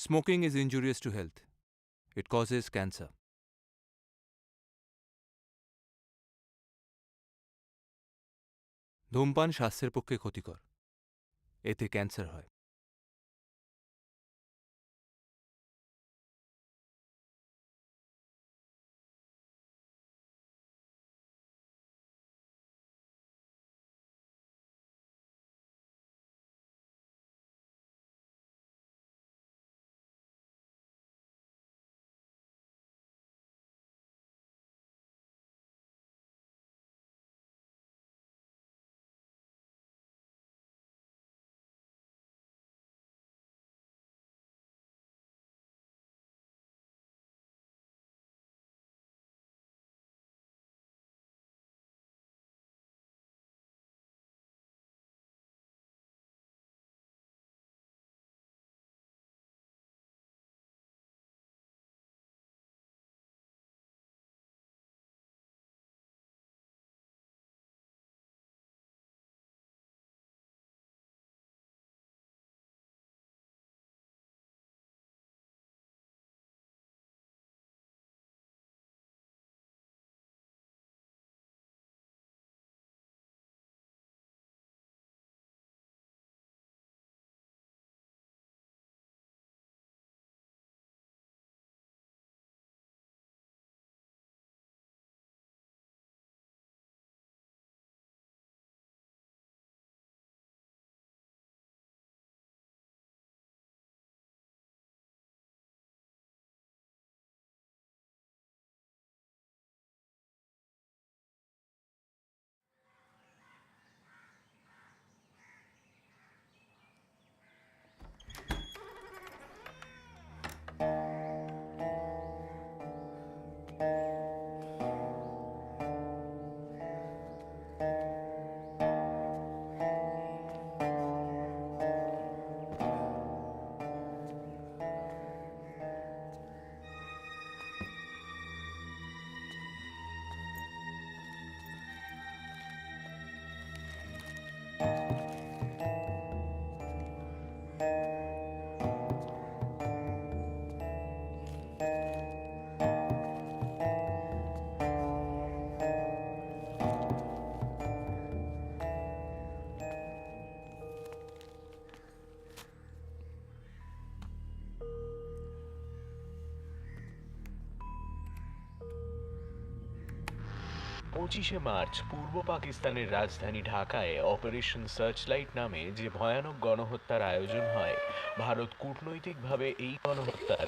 Smoking is injurious to health. It causes cancer. ধূমপান স্বাস্থ্যের পক্ষে ক্ষতিকর। এতে ক্যান্সার হয়। পঁচিশে মার্চ পূর্ব পাকিস্তানের রাজধানী ঢাকায় অপারেশন সার্চলাইট নামে যে ভয়ানক গণহত্যার আয়োজন হয়, ভারত কূটনৈতিকভাবে এই গণহত্যার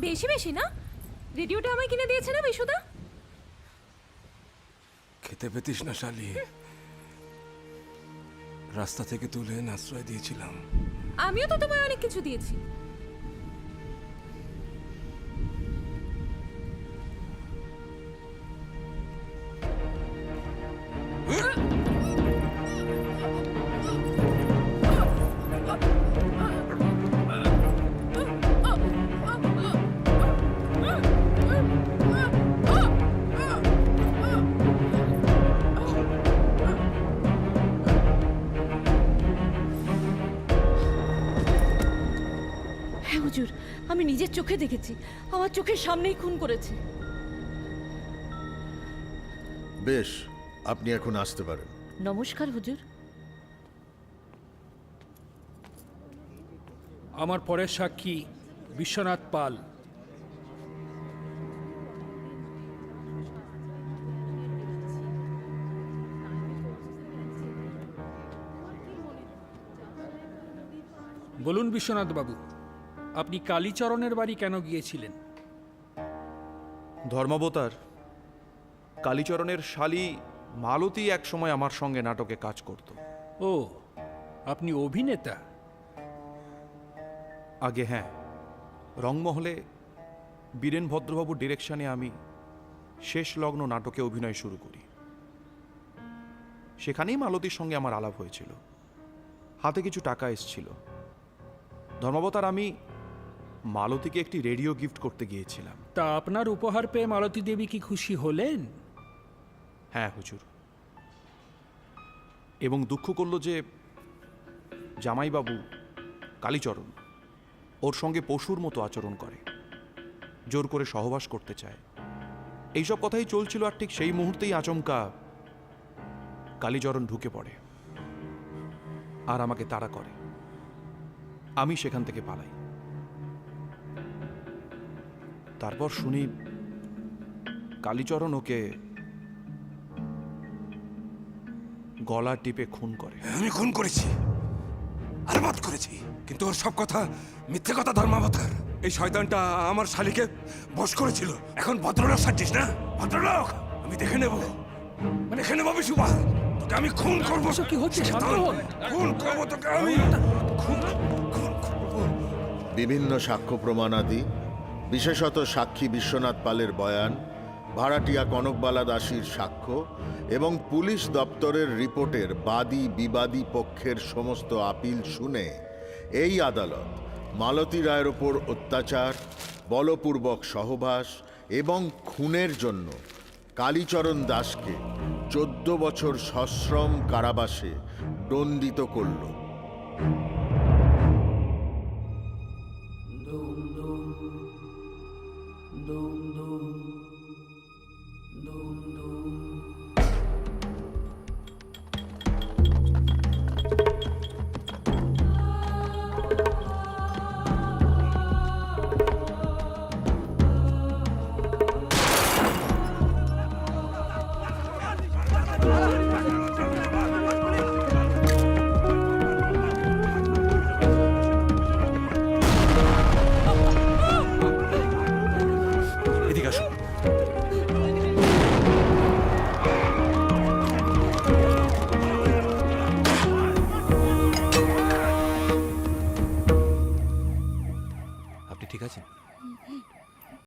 বেশি বেশি না? রেডিওটা আমায় কিনে দিয়েছে না বিশুদা? খেতে পেতিস না শালি, রাস্তা থেকে তুলে এনে আশ্রয় দিয়েছিলাম। আমিও তো তোমায় অনেক কিছু দিয়েছি। হ্যাঁ হুজুর, আমি নিজের চোখে দেখেছি, আমার চোখের সামনেই খুন করেছে। বেশ, আপনি এখন আসতে পারেন। নমস্কার হুজুর। আমার পরের সাক্ষী বিশ্বনাথ পাল। বলুন বিশ্বনাথ বাবু, আপনি কালীচরণের বাড়ি কেন গিয়েছিলেন? ধর্মাবতার, কালীচরণের শালী মালতী একসময় আমার সঙ্গে নাটকে কাজ করত। ও, আপনি অভিনেতা? আগে হ্যাঁ, রংমহলে বীরেন ভদ্রবাবুর ডিরেকশনে আমি শেষ লগ্ন নাটকে অভিনয় শুরু করি। সেখানেই মালতীর সঙ্গে আমার আলাপ হয়েছিল, হাতে কিছু টাকা এসছিল। ধর্মাবতার, আমি মালতীকে একটি রেডিও গিফট করতে গিয়েছিলাম। তা আপনার উপহার পেয়ে মালতী দেবী কি খুশি হলেন? হ্যাঁ হুজুর, এবং দুঃখ করল যে জামাইবাবু কালীচরণ ওর সঙ্গে পশুর মতো আচরণ করে, জোর করে সহবাস করতে চায়। এইসব কথাই চলছিল, আর ঠিক সেই মুহূর্তেই আচমকা কালীচরণ ঢুকে পড়ে আর আমাকে তাড়া করে। আমি সেখান থেকে পালাই। তারপর শুনি কালীচরণ ওকে গলা টিপে খুন করে। আমি খুন করেছি, আলবাত করেছি, কিন্তু ওর সব কথা মিথ্যে কথা ধর্মাবতার। এই শয়তানটা আমার শালীকে বশ করেছিল। এখন ভদ্রলোক সাজছিস না? ভদ্রলোক আমি দেখে নেব, দেখে নেব বিশুবা, তোকে আমি খুন করবো। এসব কি হচ্ছে? শান্ত হন। খুন করবো তোকে আমি, খুন করবো। বিভিন্ন সাক্ষ্য প্রমাণাদি, বিশেষত সাক্ষী বিশ্বনাথ পালের বয়ান, ভাড়াটিয়া কনকবালা দাসীর সাক্ষ্য এবং পুলিশ দপ্তরের রিপোর্টের বাদী বিবাদী পক্ষের সমস্ত আপিল শুনে এই আদালত মালতী রায়ের ওপর অত্যাচার, বলপূর্বক সহবাস এবং খুনের জন্য কালীচরণ দাসকে 14 বছর সশ্রম কারাবাসে দণ্ডিত করল। এদিকে আসুন। আপনি ঠিক আছেন?